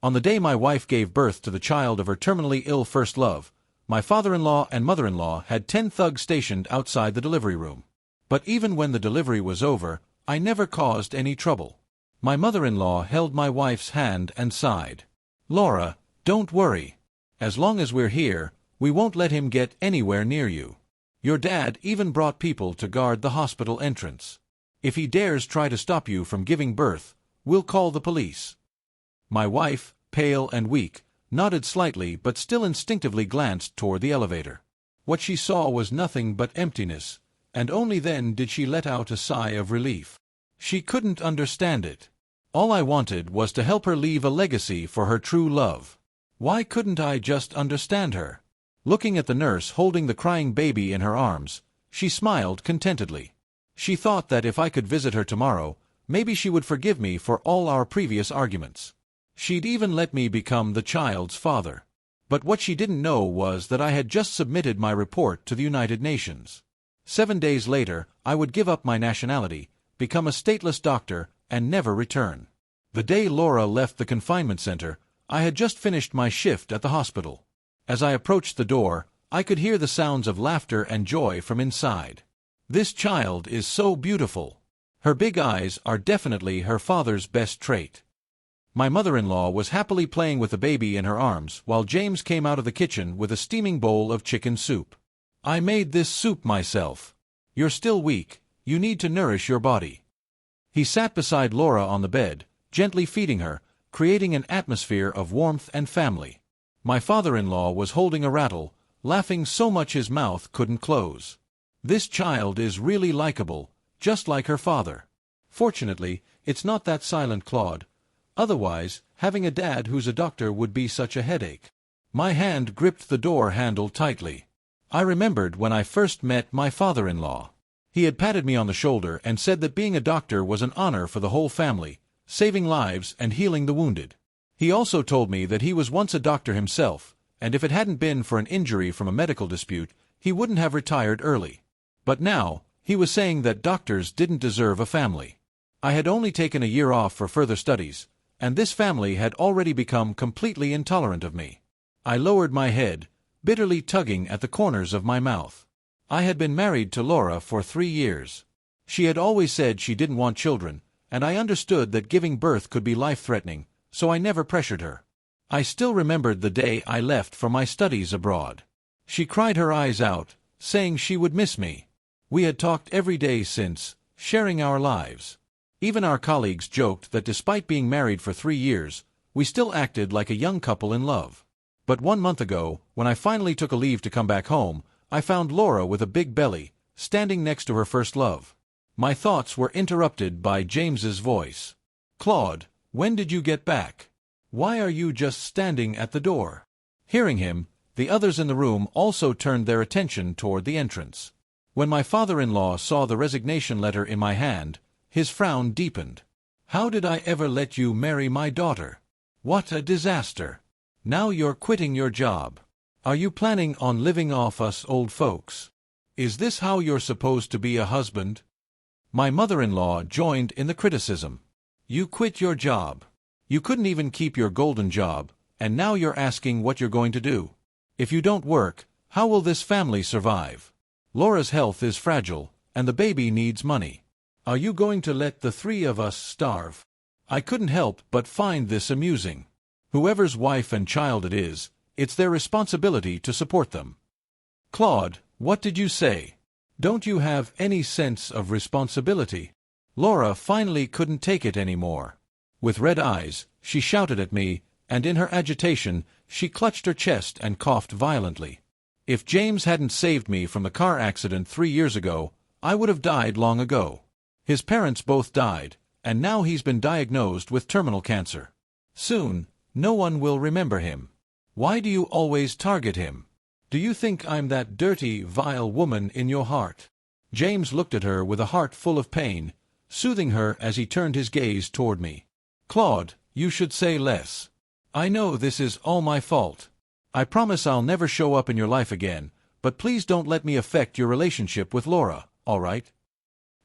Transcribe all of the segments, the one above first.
On the day my wife gave birth to the child of her terminally ill first love, my father-in-law and mother-in-law had 10 thugs stationed outside the delivery room. But even when the delivery was over, I never caused any trouble. My mother-in-law held my wife's hand and sighed. "Laura, don't worry. As long as we're here, we won't let him get anywhere near you. Your dad even brought people to guard the hospital entrance. If he dares try to stop you from giving birth, we'll call the police." My wife, pale and weak, nodded slightly but still instinctively glanced toward the elevator. What she saw was nothing but emptiness, and only then did she let out a sigh of relief. She couldn't understand it. All I wanted was to help her leave a legacy for her true love. Why couldn't I just understand her? Looking at the nurse holding the crying baby in her arms, she smiled contentedly. She thought that if I could visit her tomorrow, maybe she would forgive me for all our previous arguments. She'd even let me become the child's father. But what she didn't know was that I had just submitted my report to the United Nations. 7 days later, I would give up my nationality, become a stateless doctor, and never return. The day Laura left the confinement center, I had just finished my shift at the hospital. As I approached the door, I could hear the sounds of laughter and joy from inside. This child is so beautiful. Her big eyes are definitely her father's best trait. My mother-in-law was happily playing with the baby in her arms while James came out of the kitchen with a steaming bowl of chicken soup. "I made this soup myself. You're still weak. You need to nourish your body." He sat beside Laura on the bed, gently feeding her, creating an atmosphere of warmth and family. My father-in-law was holding a rattle, laughing so much his mouth couldn't close. This child is really likable, just like her father. Fortunately, it's not that silent Claude. Otherwise, having a dad who's a doctor would be such a headache. My hand gripped the door handle tightly. I remembered when I first met my father-in-law. He had patted me on the shoulder and said that being a doctor was an honor for the whole family, saving lives and healing the wounded. He also told me that he was once a doctor himself, and if it hadn't been for an injury from a medical dispute, he wouldn't have retired early. But now, he was saying that doctors didn't deserve a family. I had only taken a year off for further studies, and this family had already become completely intolerant of me. I lowered my head, bitterly tugging at the corners of my mouth. I had been married to Laura for 3 years. She had always said she didn't want children, and I understood that giving birth could be life-threatening, so I never pressured her. I still remembered the day I left for my studies abroad. She cried her eyes out, saying she would miss me. We had talked every day since, sharing our lives. Even our colleagues joked that despite being married for 3 years, we still acted like a young couple in love. But 1 month ago, when I finally took a leave to come back home, I found Laura with a big belly, standing next to her first love. My thoughts were interrupted by James's voice. "Claude, when did you get back? Why are you just standing at the door?" Hearing him, the others in the room also turned their attention toward the entrance. When my father-in-law saw the resignation letter in my hand, his frown deepened. "How did I ever let you marry my daughter? What a disaster! Now you're quitting your job. Are you planning on living off us old folks? Is this how you're supposed to be a husband?" My mother-in-law joined in the criticism. "You quit your job. You couldn't even keep your golden job, and now you're asking what you're going to do. If you don't work, how will this family survive? Laura's health is fragile, and the baby needs money. Are you going to let the 3 of us starve?" I couldn't help but find this amusing. Whoever's wife and child it is, it's their responsibility to support them. "Claude, what did you say? Don't you have any sense of responsibility?" Laura finally couldn't take it anymore. With red eyes, she shouted at me, and in her agitation, she clutched her chest and coughed violently. If James hadn't saved me from the car accident 3 years ago, I would have died long ago. His parents both died, and now he's been diagnosed with terminal cancer. Soon, no one will remember him. Why do you always target him? Do you think I'm that dirty, vile woman in your heart? James looked at her with a heart full of pain, soothing her as he turned his gaze toward me. "Claude, you should say less. I know this is all my fault. I promise I'll never show up in your life again, but please don't let me affect your relationship with Laura, all right?"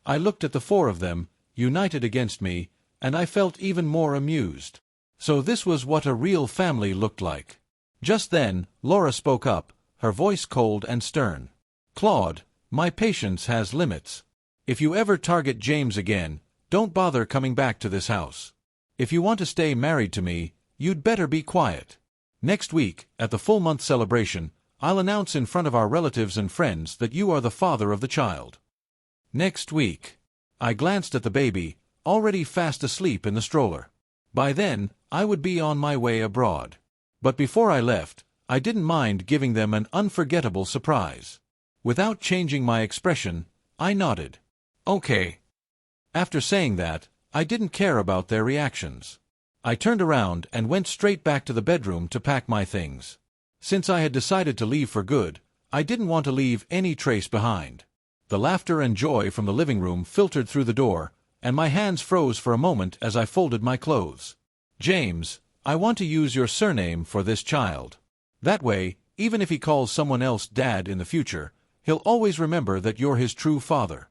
I looked at the 4 of them, united against me, and I felt even more amused. So this was what a real family looked like. Just then, Laura spoke up, her voice cold and stern. "Claude, my patience has limits. If you ever target James again, don't bother coming back to this house. If you want to stay married to me, you'd better be quiet. Next week, at the full-month celebration, I'll announce in front of our relatives and friends that you are the father of the child." Next week. I glanced at the baby, already fast asleep in the stroller. By then, I would be on my way abroad. But before I left, I didn't mind giving them an unforgettable surprise. Without changing my expression, I nodded. "Okay." After saying that, I didn't care about their reactions. I turned around and went straight back to the bedroom to pack my things. Since I had decided to leave for good, I didn't want to leave any trace behind. The laughter and joy from the living room filtered through the door, and my hands froze for a moment as I folded my clothes. "James, I want to use your surname for this child. That way, even if he calls someone else Dad in the future, he'll always remember that you're his true father."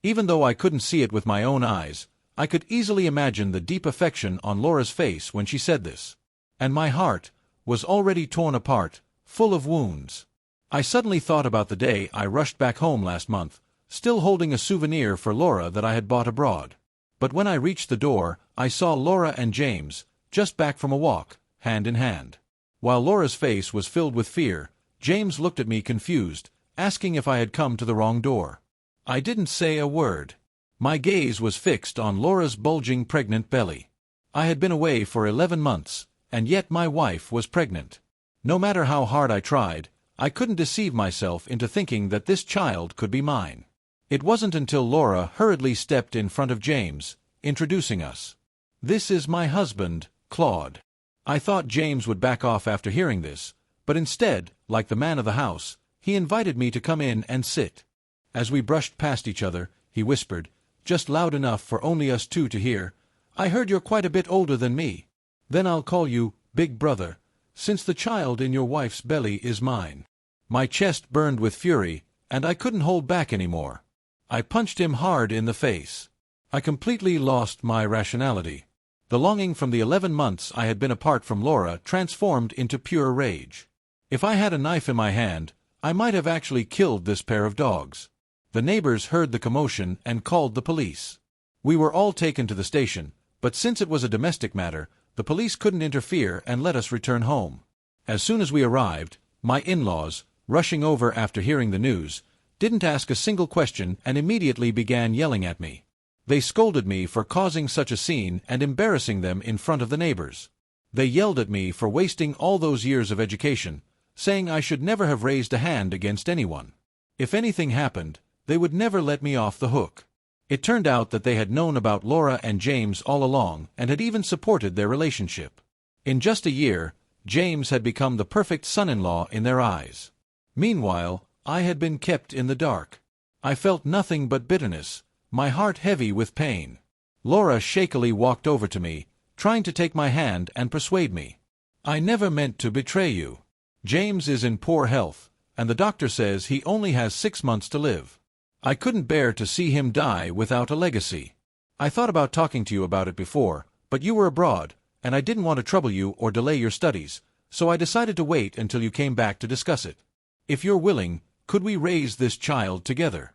Even though I couldn't see it with my own eyes, I could easily imagine the deep affection on Laura's face when she said this. And my heart was already torn apart, full of wounds. I suddenly thought about the day I rushed back home last month, still holding a souvenir for Laura that I had bought abroad. But when I reached the door, I saw Laura and James, just back from a walk, hand in hand. While Laura's face was filled with fear, James looked at me confused, asking if I had come to the wrong door. I didn't say a word. My gaze was fixed on Laura's bulging pregnant belly. I had been away for 11 months, and yet my wife was pregnant. No matter how hard I tried, I couldn't deceive myself into thinking that this child could be mine. It wasn't until Laura hurriedly stepped in front of James, introducing us. "This is my husband, Claude." I thought James would back off after hearing this, but instead, like the man of the house, he invited me to come in and sit. As we brushed past each other, he whispered, just loud enough for only us two to hear, "I heard you're quite a bit older than me. Then I'll call you Big Brother, since the child in your wife's belly is mine." My chest burned with fury, and I couldn't hold back anymore. I punched him hard in the face. I completely lost my rationality. The longing from the 11 months I had been apart from Laura transformed into pure rage. If I had a knife in my hand, I might have actually killed this pair of dogs. The neighbors heard the commotion and called the police. We were all taken to the station, but since it was a domestic matter, the police couldn't interfere and let us return home. As soon as we arrived, my in-laws, rushing over after hearing the news, didn't ask a single question and immediately began yelling at me. They scolded me for causing such a scene and embarrassing them in front of the neighbors. They yelled at me for wasting all those years of education, saying I should never have raised a hand against anyone. If anything happened, they would never let me off the hook. It turned out that they had known about Laura and James all along and had even supported their relationship. In just a year, James had become the perfect son-in-law in their eyes. Meanwhile, I had been kept in the dark. I felt nothing but bitterness, my heart heavy with pain. Laura shakily walked over to me, trying to take my hand and persuade me. "I never meant to betray you. James is in poor health, and the doctor says he only has 6 months to live. I couldn't bear to see him die without a legacy. I thought about talking to you about it before, but you were abroad, and I didn't want to trouble you or delay your studies, so I decided to wait until you came back to discuss it. If you're willing, could we raise this child together?"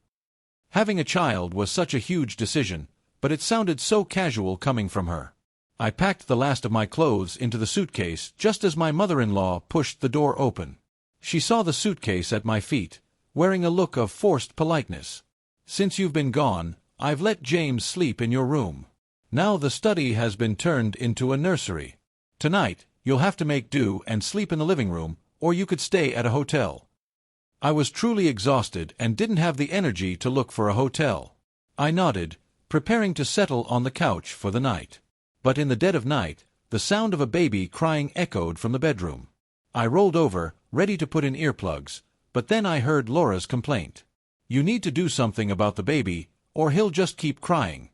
Having a child was such a huge decision, but it sounded so casual coming from her. I packed the last of my clothes into the suitcase just as my mother-in-law pushed the door open. She saw the suitcase at my feet, wearing a look of forced politeness. "Since you've been gone, I've let James sleep in your room. Now the study has been turned into a nursery. Tonight, you'll have to make do and sleep in the living room, or you could stay at a hotel." I was truly exhausted and didn't have the energy to look for a hotel. I nodded, preparing to settle on the couch for the night. But in the dead of night, the sound of a baby crying echoed from the bedroom. I rolled over, ready to put in earplugs, but then I heard Laura's complaint. "You need to do something about the baby, or he'll just keep crying.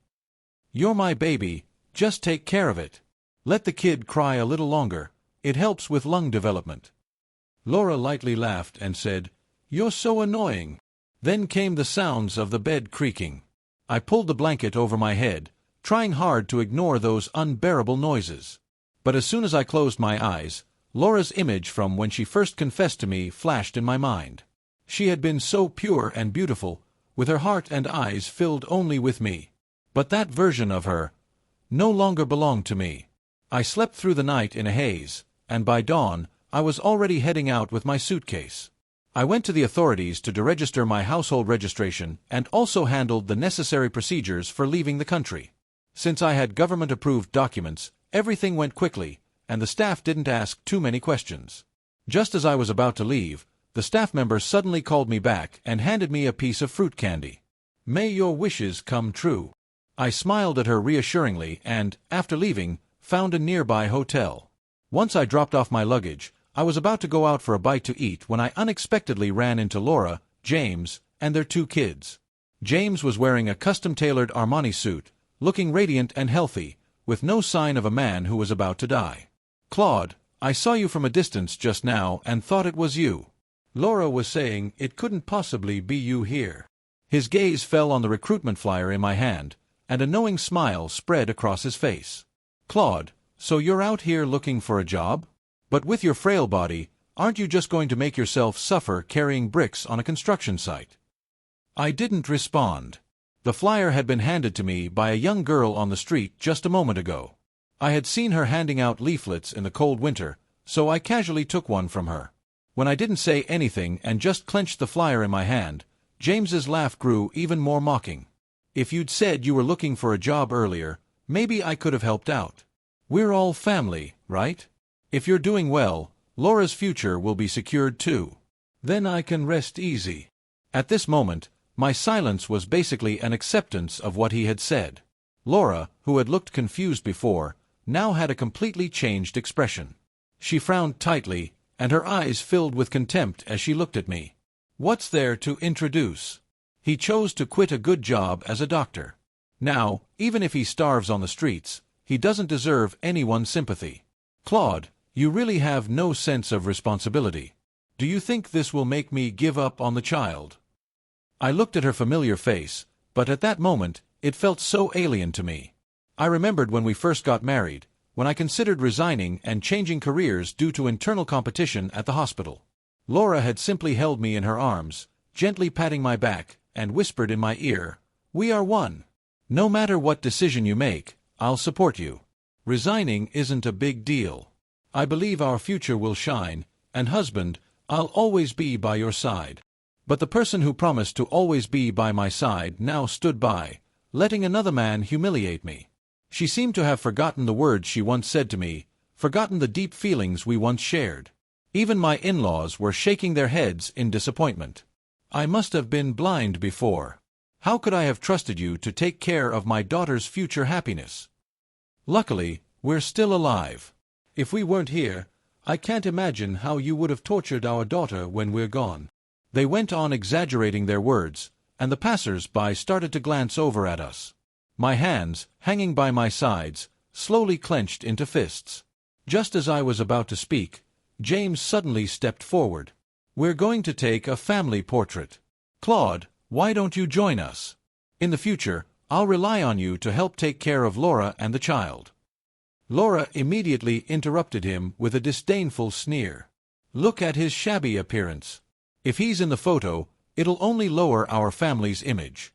You're my baby, just take care of it. Let the kid cry a little longer, it helps with lung development." Laura lightly laughed and said, "You're so annoying." Then came the sounds of the bed creaking. I pulled the blanket over my head, trying hard to ignore those unbearable noises. But as soon as I closed my eyes, Laura's image from when she first confessed to me flashed in my mind. She had been so pure and beautiful, with her heart and eyes filled only with me. But that version of her no longer belonged to me. I slept through the night in a haze, and by dawn, I was already heading out with my suitcase. I went to the authorities to deregister my household registration and also handled the necessary procedures for leaving the country. Since I had government-approved documents, everything went quickly, and the staff didn't ask too many questions. Just as I was about to leave, the staff member suddenly called me back and handed me a piece of fruit candy. "May your wishes come true." I smiled at her reassuringly and, after leaving, found a nearby hotel. Once I dropped off my luggage, I was about to go out for a bite to eat when I unexpectedly ran into Laura, James, and their 2 kids. James was wearing a custom-tailored Armani suit, looking radiant and healthy, with no sign of a man who was about to die. "Claude, I saw you from a distance just now and thought it was you. Laura was saying it couldn't possibly be you here." His gaze fell on the recruitment flyer in my hand, and a knowing smile spread across his face. "Claude, so you're out here looking for a job? But with your frail body, aren't you just going to make yourself suffer carrying bricks on a construction site?" I didn't respond. The flyer had been handed to me by a young girl on the street just a moment ago. I had seen her handing out leaflets in the cold winter, so I casually took one from her. When I didn't say anything and just clenched the flyer in my hand, James's laugh grew even more mocking. "If you'd said you were looking for a job earlier, maybe I could have helped out. We're all family, right? If you're doing well, Laura's future will be secured too. Then I can rest easy." At this moment, my silence was basically an acceptance of what he had said. Laura, who had looked confused before, now had a completely changed expression. She frowned tightly, and her eyes filled with contempt as she looked at me. What's there to introduce? He chose to quit a good job as a doctor. Now, even if he starves on the streets, he doesn't deserve anyone's sympathy. "Claude, you really have no sense of responsibility. Do you think this will make me give up on the child?" I looked at her familiar face, but at that moment, it felt so alien to me. I remembered when we first got married, when I considered resigning and changing careers due to internal competition at the hospital. Laura had simply held me in her arms, gently patting my back, and whispered in my ear, "We are one. No matter what decision you make, I'll support you. Resigning isn't a big deal. I believe our future will shine, and husband, I'll always be by your side." But the person who promised to always be by my side now stood by, letting another man humiliate me. She seemed to have forgotten the words she once said to me, forgotten the deep feelings we once shared. Even my in-laws were shaking their heads in disappointment. I must have been blind before. How could I have trusted you to take care of my daughter's future happiness? Luckily, we're still alive. If we weren't here, I can't imagine how you would have tortured our daughter when we're gone. They went on exaggerating their words, and the passers-by started to glance over at us. My hands, hanging by my sides, slowly clenched into fists. Just as I was about to speak, James suddenly stepped forward. "We're going to take a family portrait. Claude, why don't you join us? In the future, I'll rely on you to help take care of Laura and the child." Laura immediately interrupted him with a disdainful sneer. "Look at his shabby appearance. If he's in the photo, it'll only lower our family's image."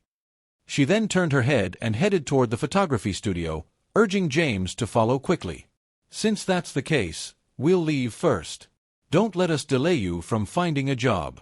She then turned her head and headed toward the photography studio, urging James to follow quickly. "Since that's the case, we'll leave first. Don't let us delay you from finding a job."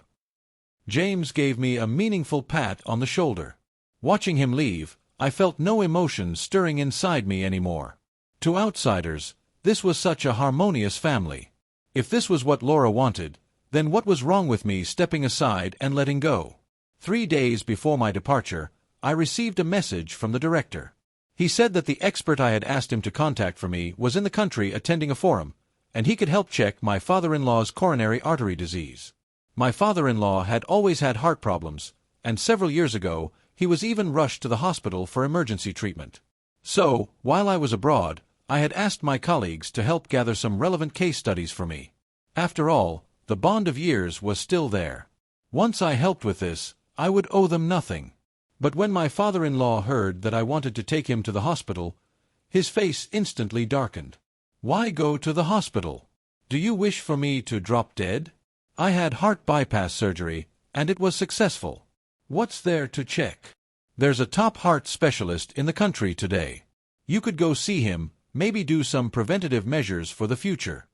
James gave me a meaningful pat on the shoulder. Watching him leave, I felt no emotion stirring inside me anymore. To outsiders, this was such a harmonious family. If this was what Laura wanted, then what was wrong with me stepping aside and letting go? 3 days before my departure, I received a message from the director. He said that the expert I had asked him to contact for me was in the country attending a forum, and he could help check my father-in-law's coronary artery disease. My father-in-law had always had heart problems, and several years ago, he was even rushed to the hospital for emergency treatment. So, while I was abroad, I had asked my colleagues to help gather some relevant case studies for me. After all, the bond of years was still there. Once I helped with this, I would owe them nothing. But when my father-in-law heard that I wanted to take him to the hospital, his face instantly darkened. Why go to the hospital? Do you wish for me to drop dead? I had heart bypass surgery, and it was successful. What's there to check? There's a top heart specialist in the country today. You could go see him, maybe do some preventative measures for the future.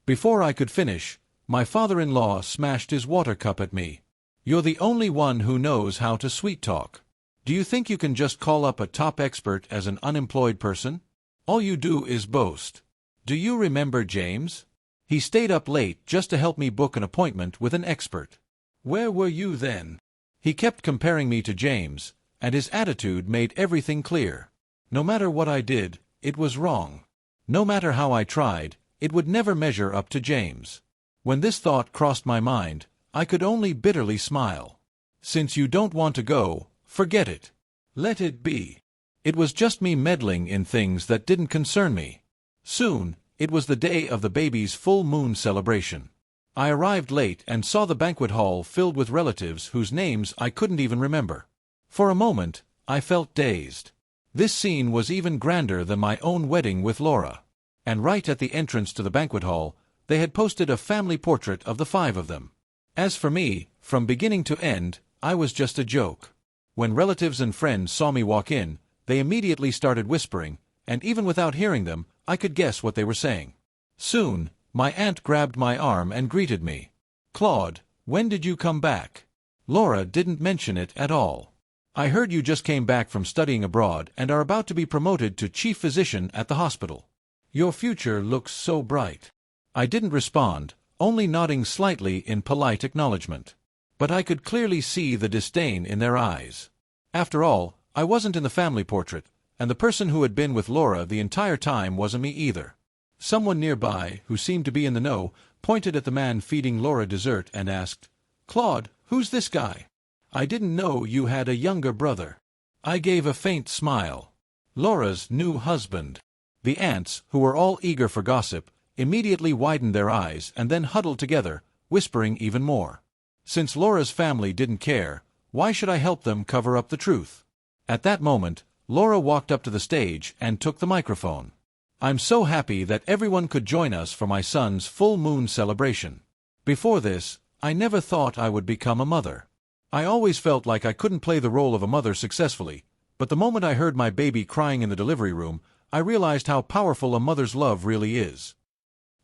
Before I could finish, my father-in-law smashed his water cup at me. You're the only one who knows how to sweet-talk. Do you think you can just call up a top expert as an unemployed person? All you do is boast. Do you remember James? He stayed up late just to help me book an appointment with an expert. Where were you then? He kept comparing me to James, and his attitude made everything clear. No matter what I did, it was wrong. No matter how I tried, it would never measure up to James. When this thought crossed my mind, I could only bitterly smile. Since you don't want to go, forget it. Let it be. It was just me meddling in things that didn't concern me. Soon, it was the day of the baby's full moon celebration. I arrived late and saw the banquet hall filled with relatives whose names I couldn't even remember. For a moment, I felt dazed. This scene was even grander than my own wedding with Laura. And right at the entrance to the banquet hall, they had posted a family portrait of the 5 of them. As for me, from beginning to end, I was just a joke. When relatives and friends saw me walk in, they immediately started whispering, and even without hearing them, I could guess what they were saying. Soon, my aunt grabbed my arm and greeted me. "Claude, when did you come back? Laura didn't mention it at all. I heard you just came back from studying abroad and are about to be promoted to chief physician at the hospital. Your future looks so bright." I didn't respond, only nodding slightly in polite acknowledgement. But I could clearly see the disdain in their eyes. After all, I wasn't in the family portrait, and the person who had been with Laura the entire time wasn't me either. Someone nearby, who seemed to be in the know, pointed at the man feeding Laura dessert and asked, "Claude, who's this guy? I didn't know you had a younger brother." I gave a faint smile. Laura's new husband. The aunts, who were all eager for gossip, immediately widened their eyes and then huddled together, whispering even more. Since Laura's family didn't care, why should I help them cover up the truth? At that moment, Laura walked up to the stage and took the microphone. "I'm so happy that everyone could join us for my son's full moon celebration. Before this, I never thought I would become a mother. I always felt like I couldn't play the role of a mother successfully, but the moment I heard my baby crying in the delivery room, I realized how powerful a mother's love really is."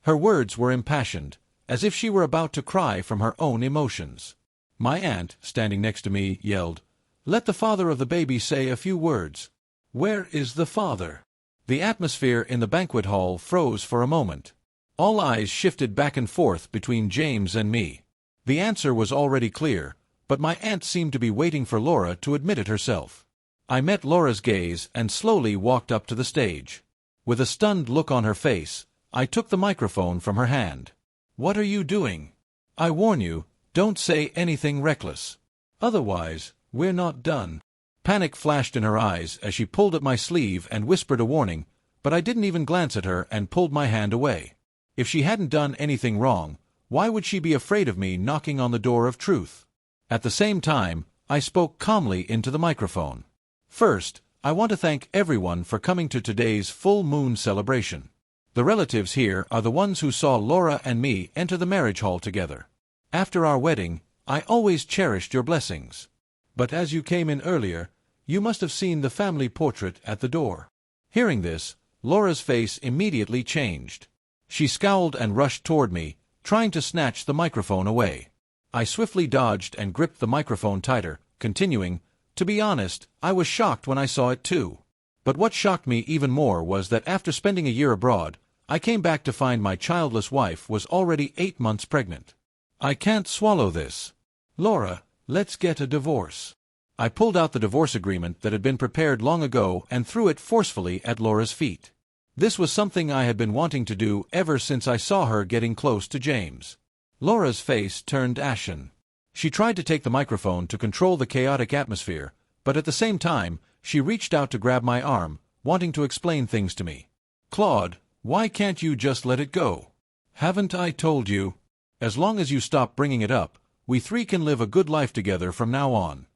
Her words were impassioned, as if she were about to cry from her own emotions. My aunt, standing next to me, yelled, "Let the father of the baby say a few words." "Where is the father?" The atmosphere in the banquet hall froze for a moment. All eyes shifted back and forth between James and me. The answer was already clear, but my aunt seemed to be waiting for Laura to admit it herself. I met Laura's gaze and slowly walked up to the stage. With a stunned look on her face, I took the microphone from her hand. "What are you doing? I warn you, don't say anything reckless. Otherwise, we're not done." Panic flashed in her eyes as she pulled at my sleeve and whispered a warning, but I didn't even glance at her and pulled my hand away. If she hadn't done anything wrong, why would she be afraid of me knocking on the door of truth? At the same time, I spoke calmly into the microphone. "First, I want to thank everyone for coming to today's full moon celebration. The relatives here are the ones who saw Laura and me enter the marriage hall together. After our wedding, I always cherished your blessings. But as you came in earlier, you must have seen the family portrait at the door." Hearing this, Laura's face immediately changed. She scowled and rushed toward me, trying to snatch the microphone away. I swiftly dodged and gripped the microphone tighter, continuing, "To be honest, I was shocked when I saw it too. But what shocked me even more was that after spending a year abroad, I came back to find my childless wife was already 8 months pregnant. I can't swallow this. Laura, let's get a divorce." I pulled out the divorce agreement that had been prepared long ago and threw it forcefully at Laura's feet. This was something I had been wanting to do ever since I saw her getting close to James. Laura's face turned ashen. She tried to take the microphone to control the chaotic atmosphere, but at the same time, she reached out to grab my arm, wanting to explain things to me. "Claude, why can't you just let it go? Haven't I told you? As long as you stop bringing it up, we 3 can live a good life together from now on."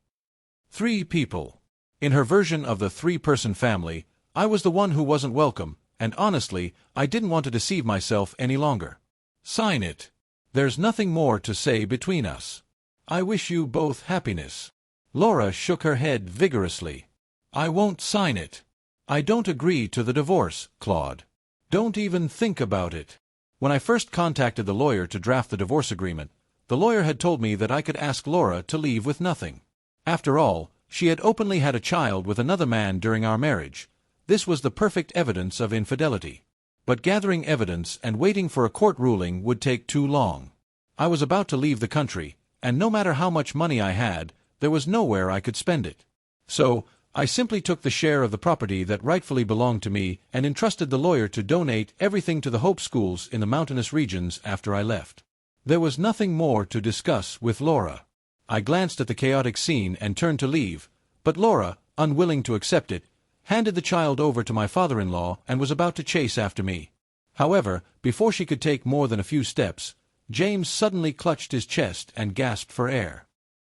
3 people. In her version of the 3-person family, I was the one who wasn't welcome, and honestly, I didn't want to deceive myself any longer. Sign it. There's nothing more to say between us. I wish you both happiness. Laura shook her head vigorously. I won't sign it. I don't agree to the divorce, Claude. Don't even think about it. When I first contacted the lawyer to draft the divorce agreement, the lawyer had told me that I could ask Laura to leave with nothing. After all, she had openly had a child with another man during our marriage. This was the perfect evidence of infidelity. But gathering evidence and waiting for a court ruling would take too long. I was about to leave the country, and no matter how much money I had, there was nowhere I could spend it. So, I simply took the share of the property that rightfully belonged to me and entrusted the lawyer to donate everything to the Hope schools in the mountainous regions after I left. There was nothing more to discuss with Laura. I glanced at the chaotic scene and turned to leave, but Laura, unwilling to accept it, handed the child over to my father-in-law and was about to chase after me. However, before she could take more than a few steps, James suddenly clutched his chest and gasped for air.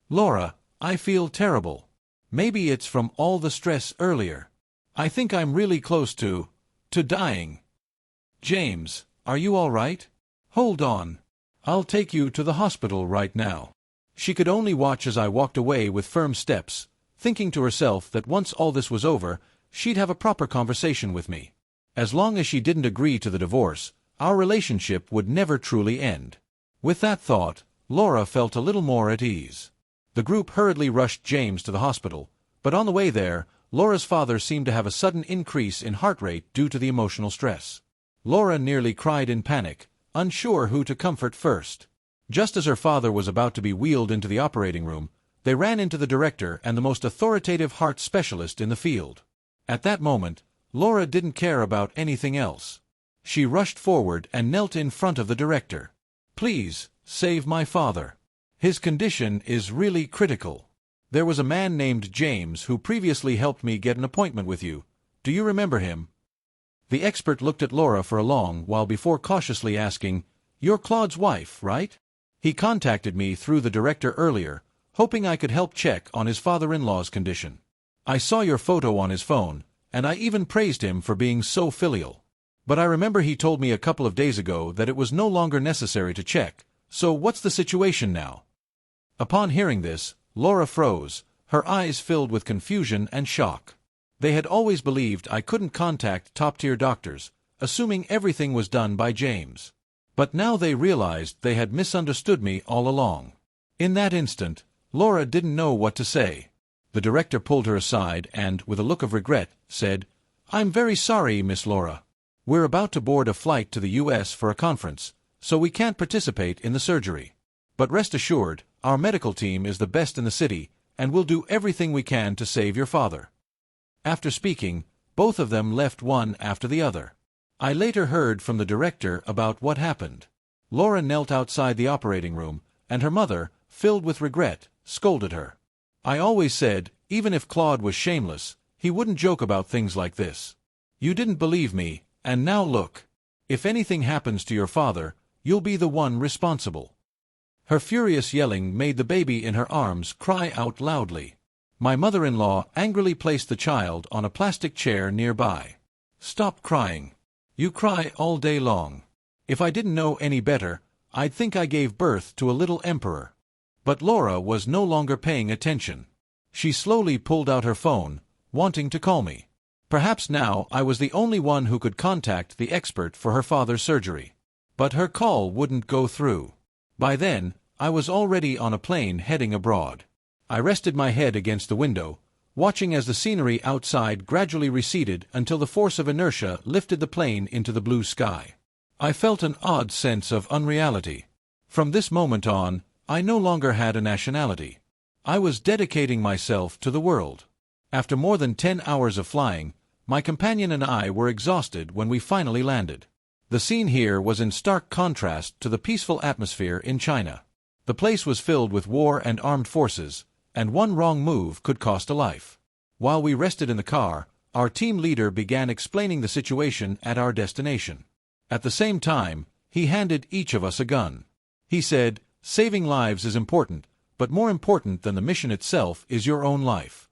Laura, I feel terrible. Maybe it's from all the stress earlier. I think I'm really close to dying. James, are you all right? Hold on. I'll take you to the hospital right now. She could only watch as I walked away with firm steps, thinking to herself that once all this was over, she'd have a proper conversation with me. As long as she didn't agree to the divorce, our relationship would never truly end. With that thought, Laura felt a little more at ease. The group hurriedly rushed James to the hospital, but on the way there, Laura's father seemed to have a sudden increase in heart rate due to the emotional stress. Laura nearly cried in panic, unsure who to comfort first. Just as her father was about to be wheeled into the operating room, they ran into the director and the most authoritative heart specialist in the field. At that moment, Laura didn't care about anything else. She rushed forward and knelt in front of the director. Please, save my father. His condition is really critical. There was a man named James who previously helped me get an appointment with you. Do you remember him? The expert looked at Laura for a long while before cautiously asking, You're Claude's wife, right? He contacted me through the director earlier, hoping I could help check on his father-in-law's condition. I saw your photo on his phone, and I even praised him for being so filial. But I remember he told me a couple of days ago that it was no longer necessary to check, so what's the situation now? Upon hearing this, Laura froze, her eyes filled with confusion and shock. They had always believed I couldn't contact top-tier doctors, assuming everything was done by James. But now they realized they had misunderstood me all along. In that instant, Laura didn't know what to say. The director pulled her aside and, with a look of regret, said, I'm very sorry, Miss Laura. We're about to board a flight to the U.S. for a conference, so we can't participate in the surgery. But rest assured, our medical team is the best in the city, and we'll do everything we can to save your father. After speaking, both of them left one after the other. I later heard from the director about what happened. Laura knelt outside the operating room, and her mother, filled with regret, scolded her. I always said, even if Claude was shameless, he wouldn't joke about things like this. You didn't believe me, and now look. If anything happens to your father, you'll be the one responsible. Her furious yelling made the baby in her arms cry out loudly. My mother-in-law angrily placed the child on a plastic chair nearby. Stop crying. You cry all day long. If I didn't know any better, I'd think I gave birth to a little emperor. But Laura was no longer paying attention. She slowly pulled out her phone, wanting to call me. Perhaps now I was the only one who could contact the expert for her father's surgery. But her call wouldn't go through. By then, I was already on a plane heading abroad. I rested my head against the window, watching as the scenery outside gradually receded until the force of inertia lifted the plane into the blue sky. I felt an odd sense of unreality. From this moment on, I no longer had a nationality. I was dedicating myself to the world. After more than 10 hours of flying, my companion and I were exhausted when we finally landed. The scene here was in stark contrast to the peaceful atmosphere in China. The place was filled with war and armed forces, and one wrong move could cost a life. While we rested in the car, our team leader began explaining the situation at our destination. At the same time, he handed each of us a gun. He said, Saving lives is important, but more important than the mission itself is your own life.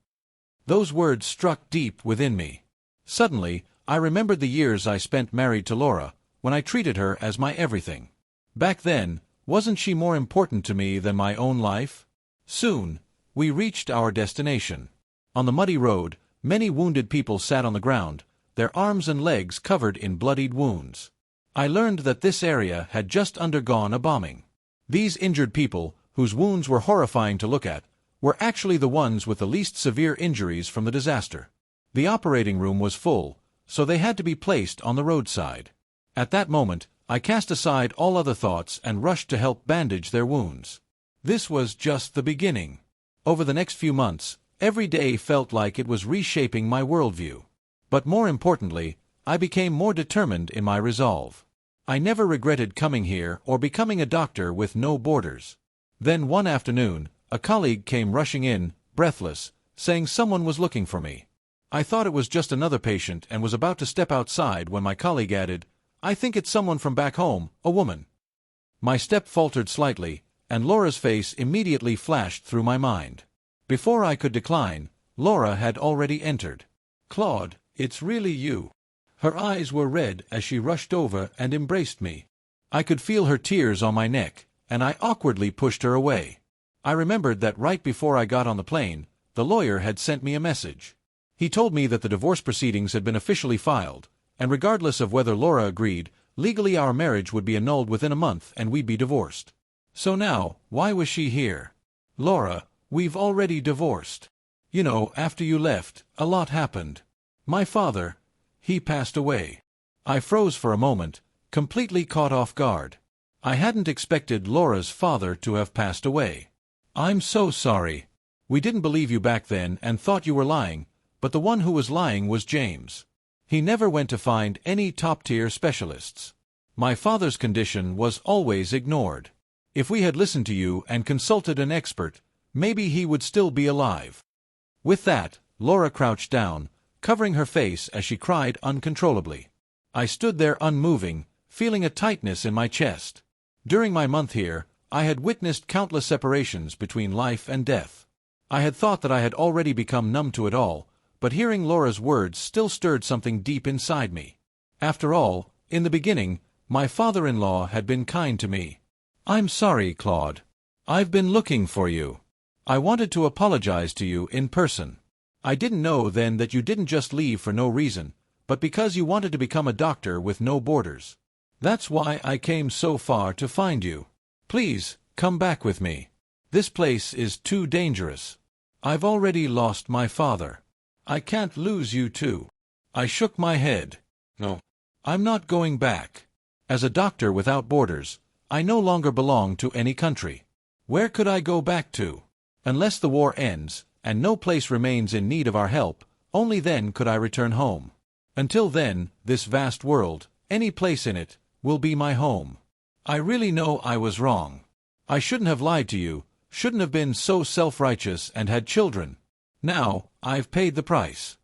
Those words struck deep within me. Suddenly, I remembered the years I spent married to Laura, when I treated her as my everything. Back then, wasn't she more important to me than my own life? Soon, we reached our destination. On the muddy road, many wounded people sat on the ground, their arms and legs covered in bloodied wounds. I learned that this area had just undergone a bombing. These injured people, whose wounds were horrifying to look at, were actually the ones with the least severe injuries from the disaster. The operating room was full, so they had to be placed on the roadside. At that moment, I cast aside all other thoughts and rushed to help bandage their wounds. This was just the beginning. Over the next few months, every day felt like it was reshaping my worldview. But more importantly, I became more determined in my resolve. I never regretted coming here or becoming a doctor with no borders. Then one afternoon, a colleague came rushing in, breathless, saying someone was looking for me. I thought it was just another patient and was about to step outside when my colleague added, "I think it's someone from back home, a woman." My step faltered slightly, and Laura's face immediately flashed through my mind. Before I could decline, Laura had already entered. "Claude, it's really you." Her eyes were red as she rushed over and embraced me. I could feel her tears on my neck, and I awkwardly pushed her away. I remembered that right before I got on the plane, the lawyer had sent me a message. He told me that the divorce proceedings had been officially filed, and regardless of whether Laura agreed, legally our marriage would be annulled within a month and we'd be divorced. So now, why was she here? "Laura, we've already divorced. You know, after you left, a lot happened. My father, he passed away." I froze for a moment, completely caught off guard. I hadn't expected Laura's father to have passed away. "I'm so sorry. We didn't believe you back then and thought you were lying, but the one who was lying was James. He never went to find any top-tier specialists. My father's condition was always ignored. If we had listened to you and consulted an expert, maybe he would still be alive." With that, Laura crouched down, covering her face as she cried uncontrollably. I stood there unmoving, feeling a tightness in my chest. During my month here, I had witnessed countless separations between life and death. I had thought that I had already become numb to it all, but hearing Laura's words still stirred something deep inside me. After all, in the beginning, my father-in-law had been kind to me. "I'm sorry, Claude. I've been looking for you. I wanted to apologize to you in person. I didn't know then that you didn't just leave for no reason, but because you wanted to become a doctor with no borders. That's why I came so far to find you. Please, come back with me. This place is too dangerous. I've already lost my father. I can't lose you too." I shook my head. "No, I'm not going back. As a doctor without borders, I no longer belong to any country. Where could I go back to? Unless the war ends, and no place remains in need of our help, only then could I return home. Until then, this vast world, any place in it, will be my home. I really know I was wrong. I shouldn't have lied to you, shouldn't have been so self-righteous and had children. Now, I've paid the price.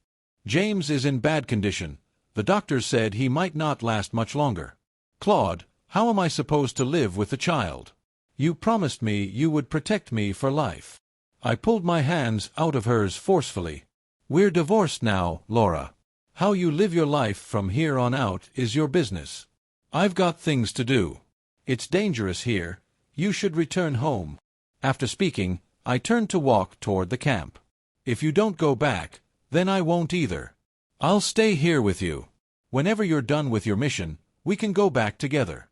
James is in bad condition. The doctors said he might not last much longer. Claude, how am I supposed to live with the child? You promised me you would protect me for life." I pulled my hands out of hers forcefully. "We're divorced now, Laura. How you live your life from here on out is your business. I've got things to do. It's dangerous here. You should return home." After speaking, I turned to walk toward the camp. "If you don't go back, then I won't either. I'll stay here with you. Whenever you're done with your mission, we can go back together."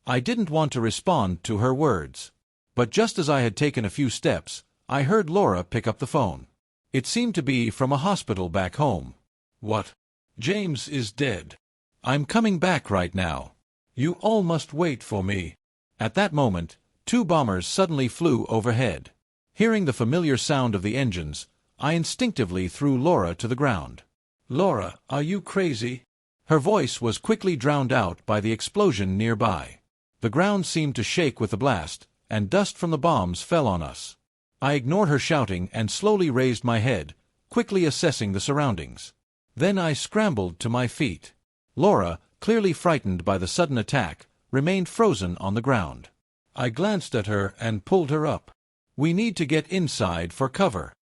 I didn't want to respond to her words. But just as I had taken a few steps, I heard Laura pick up the phone. It seemed to be from a hospital back home. "What? James is dead. I'm coming back right now. You all must wait for me." At that moment, 2 bombers suddenly flew overhead. Hearing the familiar sound of the engines, I instinctively threw Laura to the ground. "Laura, are you crazy?" Her voice was quickly drowned out by the explosion nearby. The ground seemed to shake with the blast, and dust from the bombs fell on us. I ignored her shouting and slowly raised my head, quickly assessing the surroundings. Then I scrambled to my feet. Laura, clearly frightened by the sudden attack, remained frozen on the ground. I glanced at her and pulled her up. "We need to get inside for cover."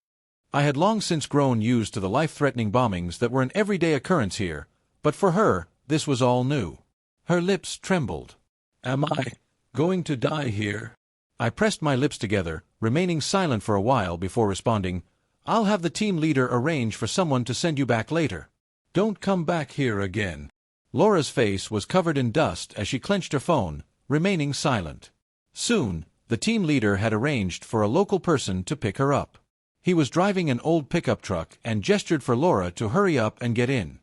I had long since grown used to the life-threatening bombings that were an everyday occurrence here, But for her, this was all new. Her lips trembled. "Am I going to die here?" I pressed my lips together, remaining silent for a while before responding, "I'll have the team leader arrange for someone to send you back later. Don't come back here again." Laura's face was covered in dust as she clenched her phone, remaining silent. Soon, the team leader had arranged for a local person to pick her up. He was driving an old pickup truck and gestured for Laura to hurry up and get in.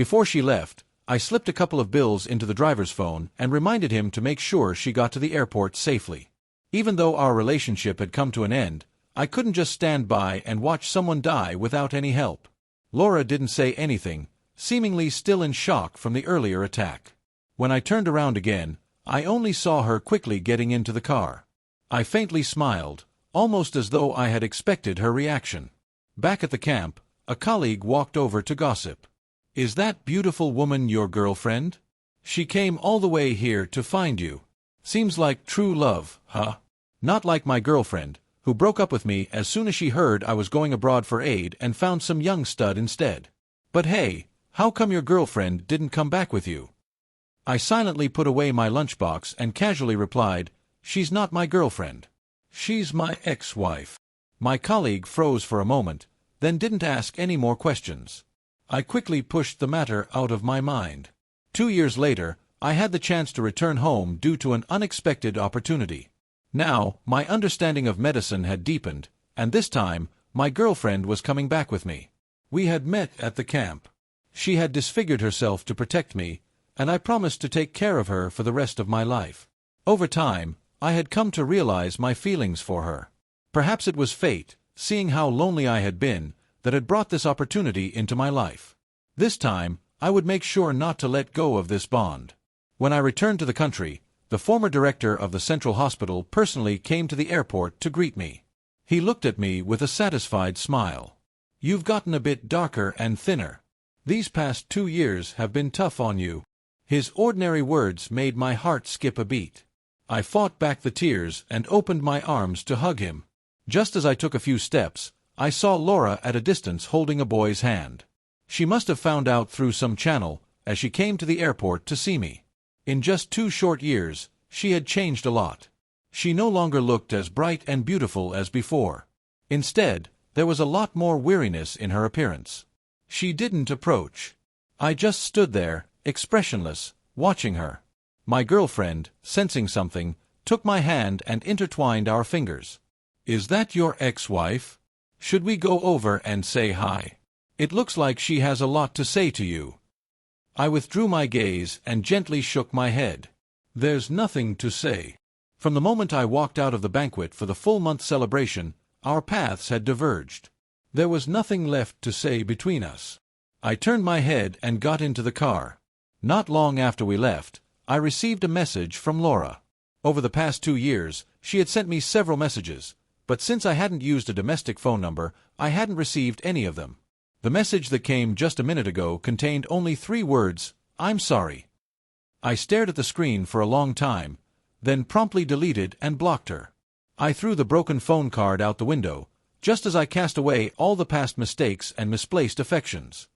Before she left, I slipped a couple of bills into the driver's phone and reminded him to make sure she got to the airport safely. Even though our relationship had come to an end, I couldn't just stand by and watch someone die without any help. Laura didn't say anything, seemingly still in shock from the earlier attack. When I turned around again, I only saw her quickly getting into the car. I faintly smiled, almost as though I had expected her reaction. Back at the camp, a colleague walked over to gossip. "Is that beautiful woman your girlfriend? She came all the way here to find you. Seems like true love, huh? Not like my girlfriend, who broke up with me as soon as she heard I was going abroad for aid and found some young stud instead. But hey, how come your girlfriend didn't come back with you?" I silently put away my lunchbox and casually replied, "She's not my girlfriend. She's my ex-wife." My colleague froze for a moment, then didn't ask any more questions. I quickly pushed the matter out of my mind. 2 years later, I had the chance to return home due to an unexpected opportunity. Now, my understanding of medicine had deepened, and this time, my girlfriend was coming back with me. We had met at the camp. She had disfigured herself to protect me, and I promised to take care of her for the rest of my life. Over time, I had come to realize my feelings for her. Perhaps it was fate, seeing how lonely I had been, that had brought this opportunity into my life. This time, I would make sure not to let go of this bond. When I returned to the country, the former director of the Central Hospital personally came to the airport to greet me. He looked at me with a satisfied smile. "You've gotten a bit darker and thinner. These past 2 years have been tough on you." His ordinary words made my heart skip a beat. I fought back the tears and opened my arms to hug him. Just as I took a few steps, I saw Laura at a distance holding a boy's hand. She must have found out through some channel, as she came to the airport to see me. In just 2 short years, she had changed a lot. She no longer looked as bright and beautiful as before. Instead, there was a lot more weariness in her appearance. She didn't approach. I just stood there, expressionless, watching her. My girlfriend, sensing something, took my hand and intertwined our fingers. "Is that your ex-wife? Should we go over and say hi? It looks like she has a lot to say to you." I withdrew my gaze and gently shook my head. "There's nothing to say." From the moment I walked out of the banquet for the full-month celebration, our paths had diverged. There was nothing left to say between us. I turned my head and got into the car. Not long after we left, I received a message from Laura. Over the past 2 years, she had sent me several messages, but since I hadn't used a domestic phone number, I hadn't received any of them. The message that came just a minute ago contained only 3 words, "I'm sorry." I stared at the screen for a long time, then promptly deleted and blocked her. I threw the broken phone card out the window, just as I cast away all the past mistakes and misplaced affections.